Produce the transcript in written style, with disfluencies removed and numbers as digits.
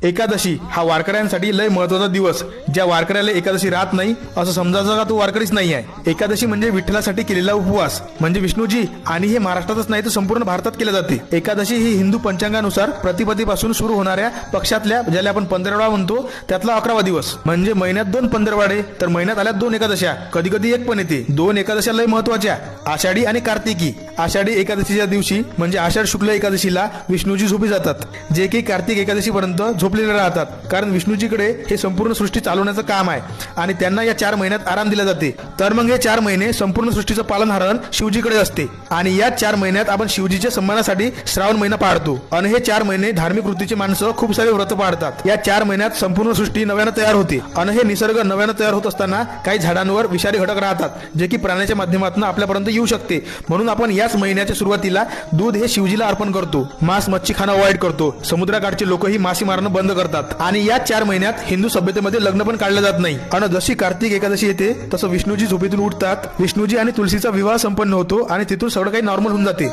एकादशी हा वारकऱ्यांसाठी लय महत्वाचा दिवस. ज्या वारकऱ्याला एकादशी राहत नाही असं समजायचं का तो वारकरीच नाही आहे. एकादशी म्हणजे विठ्ठलासाठी केलेला उपवास म्हणजे विष्णूजी, आणि हे महाराष्ट्रातच नाही तर संपूर्ण भारतात केले जाते. एकादशी ही हिंदू पंचांगानुसार प्रतिपदेपासून सुरू होणाऱ्या पक्षातल्या, ज्याला आपण पंधरवडा म्हणतो, त्यातला 11वा दिवस. म्हणजे महिन्यात 2 पंधरवाडे, तर महिन्यात आल्या 2 एकादशा, कधी कधी एक पण येते. 2 एकादशा लय महत्वाच्या, आषाढी आणि कार्तिकी. आषाढी एकादशीच्या दिवशी म्हणजे आषाढ शुक्ल एकादशीला विष्णूजी झोपी जातात, जे की कार्तिक एकादशी पर्यंत झोपलेले राहतात. कारण विष्णूजीकडे हे संपूर्ण सृष्टी चालवण्याचं काम आहे आणि त्यांना या 4 महिन्यात आराम दिला जाते. तर मग हे 4 महिने संपूर्ण सृष्टीचं पालनहारण शिवजीकडे असते आणि या 4 महिन्यात आपण शिवजीच्या सन्मानासाठी श्रावण महिना पाळतो. आणि हे 4 महिने धार्मिक वृत्तीचे माणसं खूप सारे व्रत पाळतात. या 4 महिन्यात संपूर्ण सृष्टी नव्यानं तयार होते आणि हे निसर्ग नव्यानं तयार होत असताना काही झाडांवर विषारी घटक राहतात, जे की प्राण्याच्या माध्यमातून आपल्यापर्यंत येऊ शकते. म्हणून आपण याच महिन्याच्या सुरुवातीला दूध हे शिवजीला अर्पण करतो. मांस मच्छी खाणं अवॉइड करतो. समुद्राकाठचे लोकही मासे मारणं बंद करतात. आणि या 4 महिन्यात हिंदू सभ्यतेमध्ये लग्न पण काढलं जात नाही. आणि जशी कार्तिक एकादशी येते तसं विष्णूजी झोपेतून उठतात. विष्णूजी आणि तुलसीचा विवाह संपन्न होतो आणि तिथून सगळं काही नॉर्मल होऊन जाते.